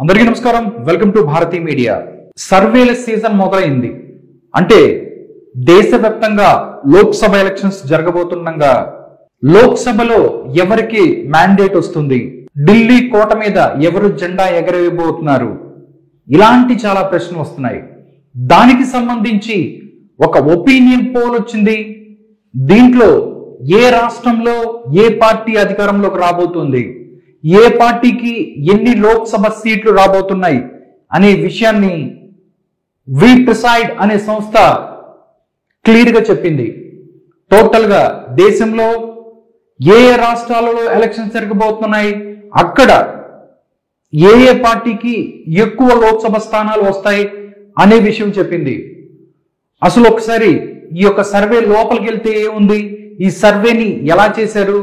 అందరికీ నమస్కారం. Welcome to Bharati media. సర్వేల సీజన్ మొదలైంది. అంటే దేశవ్యాప్తంగా లోక్సభ ఎలక్షన్స్ జరగబోతుండగా లోక్సభలో ఎవరికి మ్యాండేట్ వస్తుంది, ఢిల్లీ కోట మీద ఎవరు జెండా ఎగరవేయబోతున్నారు, ఇలాంటి చాలా ప్రశ్నలు వస్తున్నాయి. దానికి సంబంధించి ఒక ఒపీనియన్ పోల్ వచ్చింది. దీంట్లో ఏ రాష్ట్రంలో ఏ పార్టీ అధికారంలోకి రాబోతుంది, ఏ పార్టీకి ఎన్ని లోక్సభ సీట్లు రాబోతున్నాయి అనే విషయాన్ని వి ప్రిసైడ్ అనే సంస్థ క్లియర్ గా చెప్పింది. టోటల్ గా దేశంలో ఏ ఏ రాష్ట్రాలలో ఎలక్షన్స్ జరగబోతున్నాయి, అక్కడ ఏ ఏ పార్టీకి ఎక్కువ లోక్సభ స్థానాలు వస్తాయి అనే విషయం చెప్పింది. అసలు ఒకసారి ఈ యొక్క సర్వే లోపలికి వెళ్తే ఏముంది, ఈ సర్వేని ఎలా చేశారు,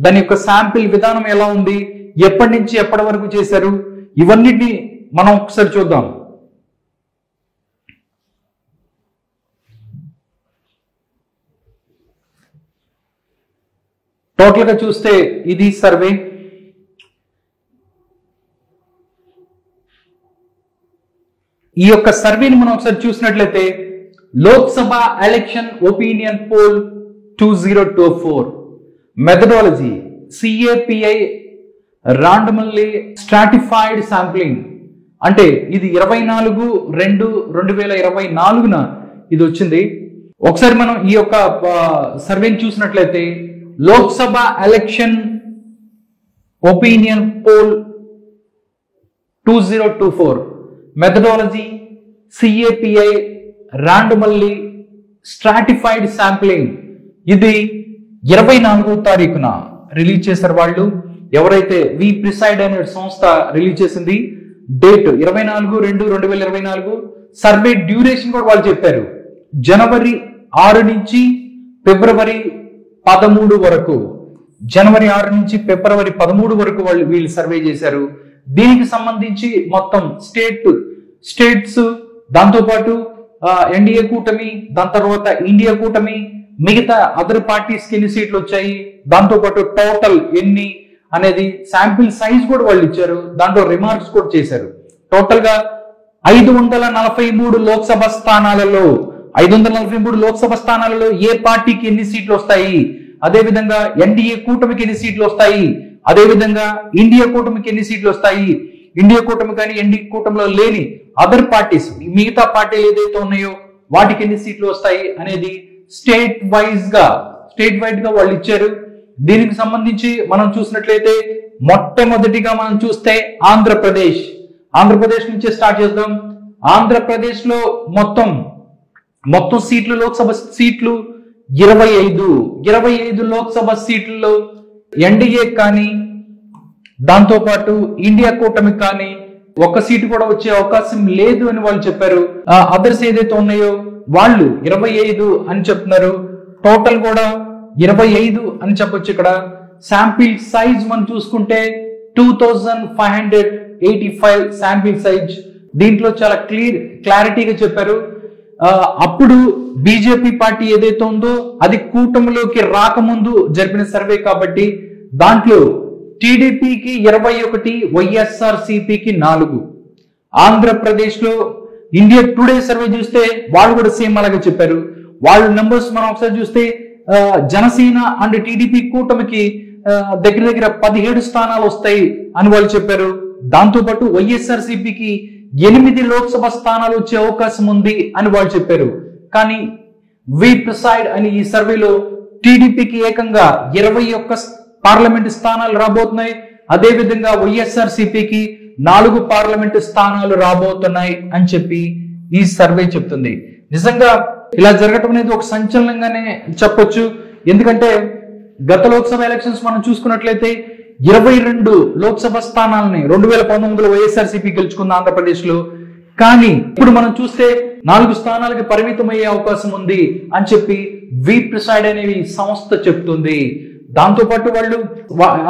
దాని యొక్క శాంపిల్ విధానం ఎలా ఉంది, ఎప్పటి నుంచి ఎప్పటి వరకు చేశారు, ఇవన్నిటిని మనం ఒకసారి చూద్దాం. టోటల్ గా చూస్తే ఇది సర్వే. ఈ యొక్క సర్వేని మనం ఒకసారి చూసినట్లయితే Lok Sabha election opinion poll 2024 methodology CAPI randomly stratified sampling. అంటే ఇది 24/2/2024 ఇది వచ్చింది. ఒకసారి మనం ఈ యొక్క సర్వేని చూసినట్లయితే Lok Sabha election opinion poll 2024 methodology CAPI randomly stratified sampling. ఇది 24వ తారీఖున రిలీజ్ చేశారు వాళ్ళు. ఎవరైతే వి ప్రిసైడ్ అనే సంస్థ రిలీజ్ చేసింది. డేట్ 24/2/2024. సర్వే డ్యూరేషన్ కూడా వాళ్ళు చెప్పారు. జనవరి 6 నుంచి ఫిబ్రవరి 13 వరకు, జనవరి 6 నుంచి ఫిబ్రవరి 13 వరకు వీళ్ళు సర్వే చేశారు. దీనికి సంబంధించి మొత్తం స్టేట్స్, దాంతోపాటు ఎన్డీఏ కూటమి, దాని తర్వాత ఇండియా కూటమి, మిగతా అదర్ పార్టీస్ కి ఎన్ని సీట్లు వచ్చాయి, దాంతోపాటు టోటల్ ఎన్ని అనేది శాంపిల్ సైజ్ కూడా వాళ్ళు ఇచ్చారు. దాంట్లో రిమార్క్స్ కూడా చేశారు. టోటల్ గా 543 లోక్సభ స్థానాలలో 543 లోక్సభ స్థానాలలో ఏ పార్టీకి ఎన్ని సీట్లు వస్తాయి, అదే విధంగా ఎన్డీఏ కూటమికి ఎన్ని సీట్లు వస్తాయి, అదే విధంగా ఇండియా కూటమికి ఎన్ని సీట్లు వస్తాయి, ఇండియా కూటమి కానీ ఎన్డీఏ కూటమిలో లేని అదర్ పార్టీస్ మిగతా పార్టీలు ఏదైతే ఉన్నాయో వాటికి ఎన్ని సీట్లు వస్తాయి అనేది స్టేట్ వైడ్ గా వాళ్ళు ఇచ్చారు. దీనికి సంబంధించి మనం చూసినట్లయితే మొట్టమొదటిగా మనం చూస్తే ఆంధ్రప్రదేశ్ నుంచే స్టార్ట్ చేద్దాం. ఆంధ్రప్రదేశ్ లో మొత్తం సీట్లు, లోక్సభ సీట్లు 25 లోక్సభ సీట్లలో ఎన్డీఏ కానీ దాంతోపాటు ఇండియా కూటమి కానీ ఒక్క సీటు కూడా వచ్చే అవకాశం లేదు అని వాళ్ళు చెప్పారు. అదర్స్ ఏదైతే ఉన్నాయో వాళ్ళు 25 అని చెప్తున్నారు. టోటల్ కూడా 25 అని చెప్పొచ్చు. ఇక్కడ శాంపిల్ సైజ్ మనం చూసుకుంటే 2585 శాంపిల్ సైజ్. దీంట్లో చాలా క్లారిటీగా చెప్పారు. అప్పుడు బీజేపీ పార్టీ ఏదైతే ఉందో అది కూటమిలోకి రాకముందు జరిపిన సర్వే కాబట్టి దాంట్లో టీడీపీకి 21, వైఎస్ఆర్సీపీకి 4. ఆంధ్రప్రదేశ్ లో ఇండియా టుడే సర్వే చూస్తే వాళ్ళు కూడా సేమ్ అలాగే చెప్పారు. వాళ్ళ నెంబర్స్ మనం ఒకసారి చూస్తే జనసేన అండ్ టీడీపీ కూటమికి దగ్గర 17 స్థానాలు వస్తాయి అని వాళ్ళు చెప్పారు. దాంతోపాటు వైఎస్ఆర్సీపీకి 8 లోక్సభ స్థానాలు వచ్చే అవకాశం ఉంది అని వాళ్ళు చెప్పారు. కానీ వి ప్రిసైడ్ అని ఈ సర్వేలో టీడీపీకి ఏకంగా 21 పార్లమెంటు స్థానాలు రాబోతున్నాయి. అదే విధంగా వైఎస్ఆర్సీపీకి 4 పార్లమెంటు స్థానాలు రాబోతున్నాయి అని చెప్పి ఈ సర్వే చెప్తుంది. నిజంగా ఇలా జరగటం అనేది ఒక సంచలనంగానే చెప్పొచ్చు. ఎందుకంటే గత లోక్సభ ఎలక్షన్స్ మనం చూసుకున్నట్లయితే 22 లోక్సభ స్థానాలని 2019లో వైఎస్ఆర్సీపీ గెలుచుకుంది ఆంధ్రప్రదేశ్ లో. కానీ ఇప్పుడు మనం చూస్తే 4 స్థానాలకి పరిమితం అయ్యే అవకాశం ఉంది అని చెప్పి వి ప్రిసైడ్ అనేవి సంస్థ చెప్తుంది. దాంతోపాటు వాళ్ళు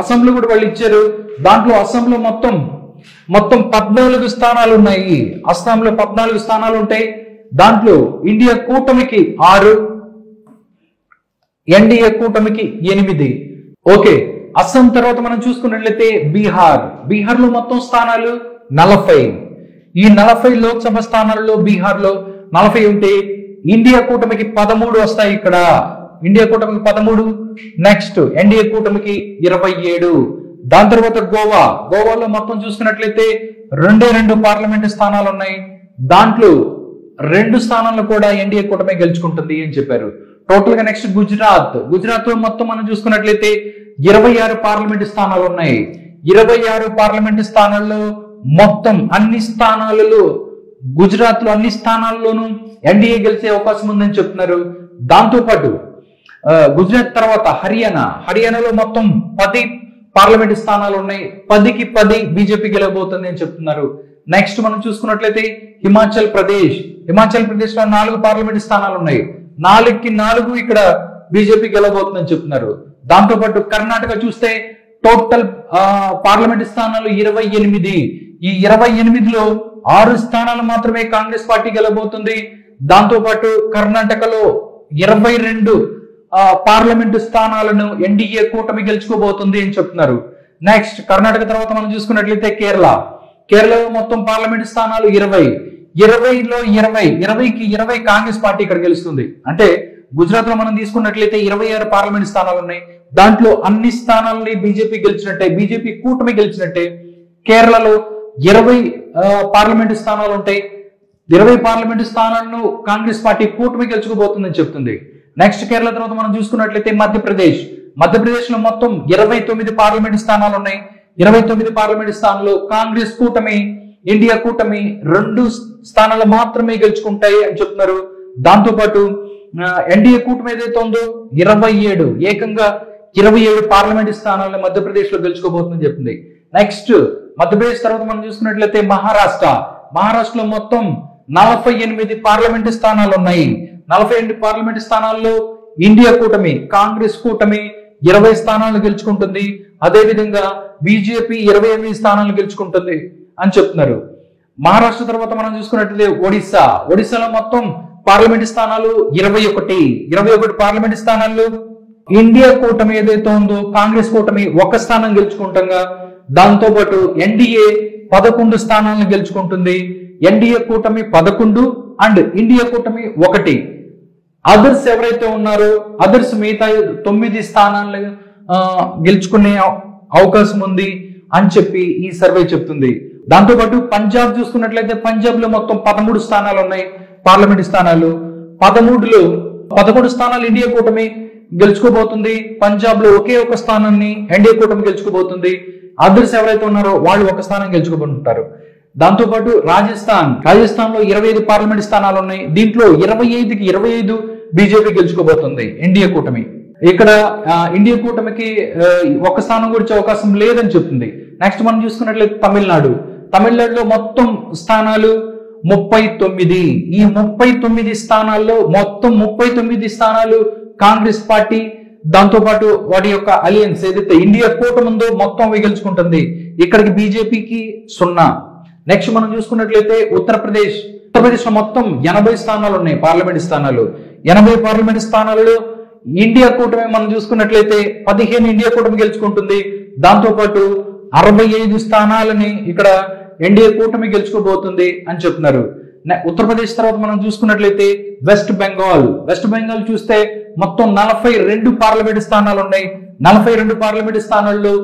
అసెంబ్లీ కూడా వాళ్ళు ఇచ్చారు. దాంట్లో అసెంబ్లీ మొత్తం 14 స్థానాలు ఉన్నాయి. అస్సాంలో 14 స్థానాలు ఉంటాయి. దాంట్లో ఇండియా కూటమికి 6, ఎన్డీఏ కూటమికి 8. ఓకే, అస్సాం తర్వాత మనం చూసుకున్నట్లయితే బీహార్ లో మొత్తం స్థానాలు 40. ఈ 40 లోక్సభ స్థానాల్లో బీహార్లో 40 ఉంటే ఇండియా కూటమికి 13 వస్తాయి. ఇక్కడ ఇండియా కూటమికి 13, నెక్స్ట్ ఎన్డీఏ కూటమికి 27. దాని తర్వాత గోవాలో మొత్తం చూసుకున్నట్లయితే 2 పార్లమెంటు స్థానాలు ఉన్నాయి. దాంట్లో 2 స్థానాలను కూడా ఎన్డీఏ కూటమి గెలుచుకుంటుంది అని చెప్పారు. టోటల్ గా నెక్స్ట్ గుజరాత్ లో మొత్తం మనం చూసుకున్నట్లయితే 26 పార్లమెంటు స్థానాలు ఉన్నాయి. 26 పార్లమెంటు స్థానాల్లో మొత్తం అన్ని స్థానాలలో గుజరాత్ లో అన్ని స్థానాల్లోనూ ఎన్డీఏ గెలిచే అవకాశం ఉందని చెప్తున్నారు. దాంతో పాటు గుజరాత్ తర్వాత హర్యానాలో మొత్తం 10 పార్లమెంటు స్థానాలు ఉన్నాయి. 10కి 10 బీజేపీ గెలవబోతుంది అని చెప్తున్నారు. నెక్స్ట్ మనం చూసుకున్నట్లయితే హిమాచల్ ప్రదేశ్ లో 4 పార్లమెంటు స్థానాలు ఉన్నాయి. 4కి 4 ఇక్కడ బీజేపీ గెలవబోతుందని చెప్తున్నారు. దాంతో పాటు కర్ణాటక చూస్తే టోటల్ పార్లమెంటు స్థానాలు 28. ఈ 28లో 6 స్థానాలు మాత్రమే కాంగ్రెస్ పార్టీ గెలవబోతుంది. దాంతో పాటు కర్ణాటకలో 22 పార్లమెంటు స్థానాలను ఎన్డీఏ కూటమి గెలుచుకోబోతుంది అని చెప్తున్నారు. నెక్స్ట్ కర్ణాటక తర్వాత మనం చూసుకున్నట్లయితే కేరళలో మొత్తం పార్లమెంటు స్థానాలు 20లో 20కి 20 కాంగ్రెస్ పార్టీ ఇక్కడ గెలుస్తుంది. అంటే గుజరాత్ లో మనం తీసుకున్నట్లయితే 26 పార్లమెంటు స్థానాలు ఉన్నాయి. దాంట్లో అన్ని స్థానాలని బీజేపీ గెలిచినట్టే, బీజేపీ కూటమి గెలిచినట్టే. కేరళలో 20 పార్లమెంటు స్థానాలు ఉంటాయి. 20 పార్లమెంటు స్థానాలను కాంగ్రెస్ పార్టీ కూటమి గెలుచుకోబోతుందని చెప్తుంది. నెక్స్ట్ కేరళ తర్వాత మనం చూసుకున్నట్లయితే మధ్యప్రదేశ్ లో మొత్తం 29 పార్లమెంటు స్థానాలు ఉన్నాయి. 29 పార్లమెంటు స్థానాల్లో కాంగ్రెస్ కూటమి ఇండియా కూటమి 2 స్థానాలు మాత్రమే గెలుచుకుంటాయి అని చెప్తున్నారు. దాంతో పాటు ఎన్డీఏ కూటమి ఏదైతే ఉందో 27 ఏకంగా 27 పార్లమెంటు స్థానాలను మధ్యప్రదేశ్ లో గెలుచుకోబోతుందని చెప్తుంది. నెక్స్ట్ మధ్యప్రదేశ్ తర్వాత మనం చూసుకున్నట్లయితే మహారాష్ట్రలో మొత్తం 48 పార్లమెంటు స్థానాలు ఉన్నాయి. 48 పార్లమెంటు స్థానాల్లో ఇండియా కూటమి కాంగ్రెస్ కూటమి 20 స్థానాలను గెలుచుకుంటుంది. అదే విధంగా బీజేపీ 28 స్థానాలను గెలుచుకుంటుంది అని చెప్తున్నారు. మహారాష్ట్ర తర్వాత మనం చూసుకున్నట్లయితే ఒడిశాలో మొత్తం పార్లమెంటు స్థానాలు 21 పార్లమెంటు స్థానాల్లో ఇండియా కూటమి ఏదైతే ఉందో కాంగ్రెస్ కూటమి 1 స్థానం గెలుచుకుంటుండగా, దాంతో పాటు ఎన్డీఏ 11 స్థానాలను గెలుచుకుంటుంది. ఎన్డీఏ కూటమి 11 అండ్ ఇండియా కూటమి 1. అదర్స్ ఎవరైతే ఉన్నారో అదర్స్ మిగతా 9 స్థానాలను గెలుచుకునే అవకాశం ఉంది అని చెప్పి ఈ సర్వే చెప్తుంది. దాంతో పాటు పంజాబ్ చూసుకున్నట్లయితే పంజాబ్ లో మొత్తం 13 స్థానాలు ఉన్నాయి పార్లమెంట్ స్థానాలు. 13లో 11 స్థానాలు ఇండియా కూటమి గెలుచుకోబోతుంది. పంజాబ్ లో ఒకే ఒక స్థానాన్ని ఎన్డీఏ కూటమి గెలుచుకోబోతుంది. అదర్స్ ఎవరైతే ఉన్నారో వాళ్ళు 1 స్థానం గెలుచుకోబోతుంటారు. దాంతో పాటు రాజస్థాన్ లో 25 పార్లమెంట్ స్థానాలు ఉన్నాయి. దీంట్లో 25కి 25 బీజేపీ గెలుచుకోబోతుంది ఎన్డీఏ కూటమి. ఇక్కడ ఇండియా కూటమికి 1 స్థానం గురించి అవకాశం లేదని చెప్తుంది. నెక్స్ట్ మనం చూసుకున్నట్లయితే తమిళనాడులో మొత్తం స్థానాలు 39. ఈ 39 స్థానాల్లో మొత్తం 39 స్థానాలు కాంగ్రెస్ పార్టీ, దాంతో పాటు వాటి యొక్క అలయన్స్ ఏదైతే ఇండియా కూటమి ఉందో మొత్తం గెలుచుకుంటుంది. ఇక్కడికి బీజేపీకి 0. నెక్స్ట్ మనం చూసుకున్నట్లయితే ఉత్తరప్రదేశ్ లో మొత్తం 80 స్థానాలు ఉన్నాయి పార్లమెంట్ స్థానాలు. 80 పార్లమెంట్ స్థానాలలో ఇండియా కూటమి మనం చూసుకున్నట్లయితే 15 ఇండియా కూటమి గెలుచుకుంటుంది. దాంతో పాటు 65 స్థానాలని ఇక్కడ ఎన్డీఏ కూటమి గెలుచుకోబోతుంది అని చెప్తున్నారు. ఉత్తరప్రదేశ్ తర్వాత మనం చూసుకున్నట్లయితే వెస్ట్ బెంగాల్ చూస్తే మొత్తం 42 పార్లమెంట్ స్థానాలు ఉన్నాయి. 42 పార్లమెంట్ స్థానాల్లో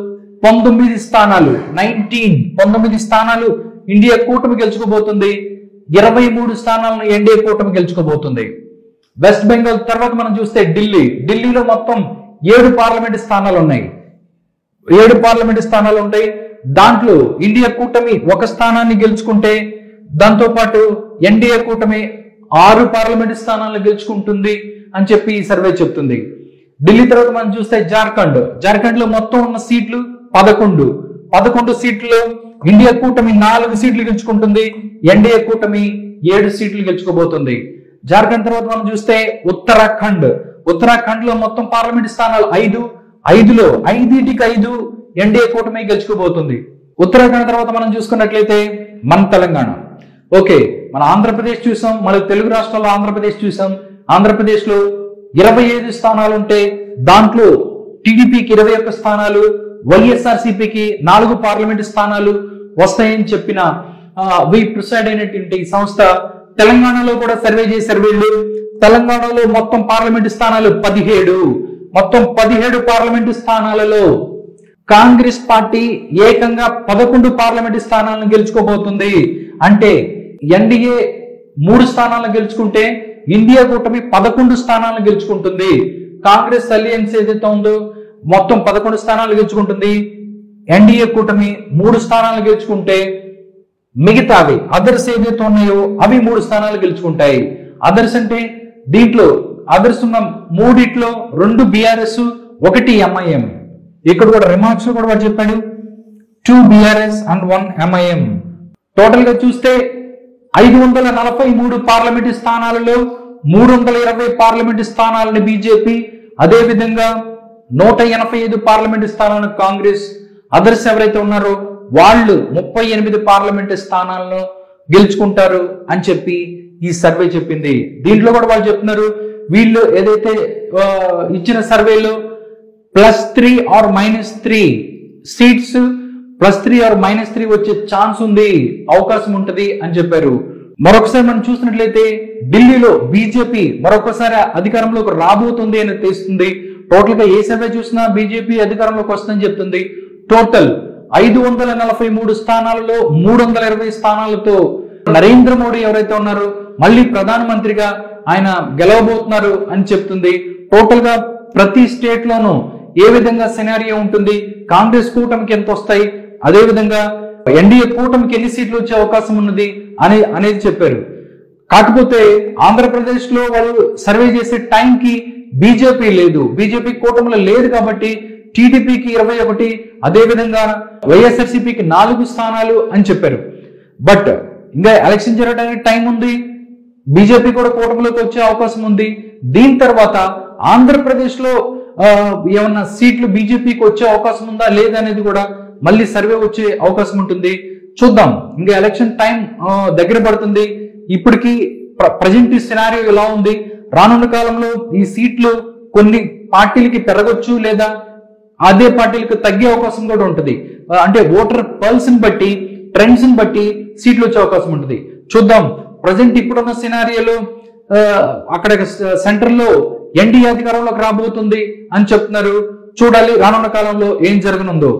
19 స్థానాలు ఇండియా కూటమి గెలుచుకోబోతుంది. 23 స్థానాలను ఎన్డీఏ కూటమి గెలుచుకోబోతుంది. వెస్ట్ బెంగాల్ తర్వాత మనం చూస్తే ఢిల్లీలో మొత్తం 7 పార్లమెంట్ స్థానాలు ఉన్నాయి. 7 పార్లమెంట్ స్థానాలు ఉంటాయి. దాంట్లో ఇండియా కూటమి 1 స్థానాన్ని గెలుచుకుంటే, దాంతో పాటు ఎన్డీఏ కూటమి 6 పార్లమెంట్ స్థానాలను గెలుచుకుంటుంది అని చెప్పి ఈ సర్వే చెప్తుంది. ఢిల్లీ తర్వాత మనం చూస్తే జార్ఖండ్ లో మొత్తం ఉన్న సీట్లు 11 సీట్లు. ఇండియా కూటమి 4 సీట్లు గెలుచుకుంటుంది. ఎన్డీఏ కూటమి 7 సీట్లు గెలుచుకోబోతుంది. జార్ఖండ్ తర్వాత మనం చూస్తే ఉత్తరాఖండ్ లో మొత్తం పార్లమెంట్ స్థానాలు 5లో 5కి 5 ఎన్డీఏ కూటమి గెలుచుకోబోతుంది. ఉత్తరాఖండ్ తర్వాత మనం చూసుకున్నట్లయితే మన తెలంగాణ. ఓకే, మన ఆంధ్రప్రదేశ్ చూసాం, మన తెలుగు రాష్ట్రాల్లో ఆంధ్రప్రదేశ్ చూసాం. ఆంధ్రప్రదేశ్ లో 25 స్థానాలు ఉంటే దాంట్లో టీడీపీకి 21 స్థానాలు, వైఎస్ఆర్సీపీకి 4 పార్లమెంట్ స్థానాలు, వస్తాయని చెప్పిన వి ప్రిసైడ్ అయినటువంటి సంస్థ తెలంగాణలో కూడా సర్వే చేశారు వీళ్ళు. తెలంగాణలో మొత్తం పార్లమెంటు స్థానాలు 17. మొత్తం 17 పార్లమెంటు స్థానాలలో కాంగ్రెస్ పార్టీ ఏకంగా 11 పార్లమెంటు స్థానాలను గెలుచుకోబోతుంది. అంటే ఎన్డీఏ 3 స్థానాలను గెలుచుకుంటే ఇండియా కూటమి 11 స్థానాలను గెలుచుకుంటుంది. కాంగ్రెస్ అలియన్స్ ఏదైతే ఉందో మొత్తం 11 స్థానాలు గెలుచుకుంటుంది. ఎన్డీఏ కూటమి 3 స్థానాలు గెలుచుకుంటే మిగతావి అదర్స్ ఏదైతే ఉన్నాయో అవి 3 స్థానాలు గెలుచుకుంటాయి. అదర్స్ అంటే దీంట్లో అదర్స్ ఉన్న 3 2 బీఆర్ఎస్ 1 ఎంఐఎం. ఇక్కడ కూడా రిమార్క్స్ కూడా వాడు చెప్పాడు 2 బీఆర్ఎస్ అండ్ 1 ఎంఐఎం. టోటల్ గా చూస్తే 543 పార్లమెంటు స్థానాలలో 320 పార్లమెంటు స్థానాలను బీజేపీ, అదే విధంగా 185 పార్లమెంటు స్థానాలను కాంగ్రెస్, అదర్స్ ఎవరైతే ఉన్నారో వాళ్ళు 38 పార్లమెంటు స్థానాలను గెలుచుకుంటారు అని చెప్పి ఈ సర్వే చెప్పింది. దీంట్లో కూడా వాళ్ళు చెప్తున్నారు వీళ్ళు ఏదైతే ఇచ్చిన సర్వేలో +3 or -3 సీట్స్ +3 or -3 వచ్చే ఛాన్స్ ఉంది, అవకాశం ఉంటది అని చెప్పారు. మరొకసారి మనం చూసినట్లయితే ఢిల్లీలో బీజేపీ మరొకసారి అధికారంలోకి రాబోతుంది అని తెలుస్తుంది. టోటల్ గా ఏ సర్వే చూసినా బీజేపీ అధికారంలోకి వస్తుందని చెప్తుంది. టోటల్ 543 స్థానాలలో 320 స్థానాలతో నరేంద్ర మోడీ ఎవరైతే ఉన్నారో మళ్ళీ ప్రధానమంత్రిగా ఆయన గెలవబోతున్నారు అని చెప్తుంది. టోటల్ గా ప్రతి స్టేట్ లోనూ ఏ విధంగా సినారియో ఉంటుంది, కాంగ్రెస్ కూటమికి ఎంత వస్తాయి, అదే విధంగా ఎన్డీఏ కూటమికి ఎన్ని సీట్లు వచ్చే అవకాశం ఉన్నది అనేది చెప్పారు. కాకపోతే ఆంధ్రప్రదేశ్ లో వాళ్ళు సర్వే చేసే టైంకి బీజేపీ లేదు, బీజేపీ కూటమిలో లేదు కాబట్టి టీడీపీకి 21, అదే విధంగా వైఎస్ఆర్సీపీకి 4 స్థానాలు అని చెప్పారు. బట్ ఇంకా ఎలక్షన్ జరగడానికి టైం ఉంది, బీజేపీ కూడా కూటమిలోకి వచ్చే అవకాశం ఉంది. దీని తర్వాత ఆంధ్రప్రదేశ్ లో ఏమన్నా సీట్లు బీజేపీకి వచ్చే అవకాశం ఉందా లేదా అనేది కూడా మళ్ళీ సర్వే వచ్చే అవకాశం ఉంటుంది. చూద్దాం, ఇంకా ఎలక్షన్ టైం దగ్గర పడుతుంది. ఇప్పటికి ప్రజెంట్ సినారియో ఎలా ఉంది, రానున్న కాలంలో ఈ సీట్లు కొన్ని పార్టీలకి పెరగొచ్చు లేదా అదే పార్టీలకు తగ్గే అవకాశం కూడా ఉంటుంది. అంటే ఓటర్ పల్స్ ని బట్టి, ట్రెండ్స్ ని బట్టి సీట్లు వచ్చే అవకాశం ఉంటుంది. చూద్దాం, ప్రజెంట్ ఇప్పుడున్న సినారియోలో అక్కడ సెంటర్ లో ఎన్డీఏ అధికారంలోకి రాబోతుంది అని చెప్తున్నారు. చూడాలి రానున్న కాలంలో ఏం జరగనుందో.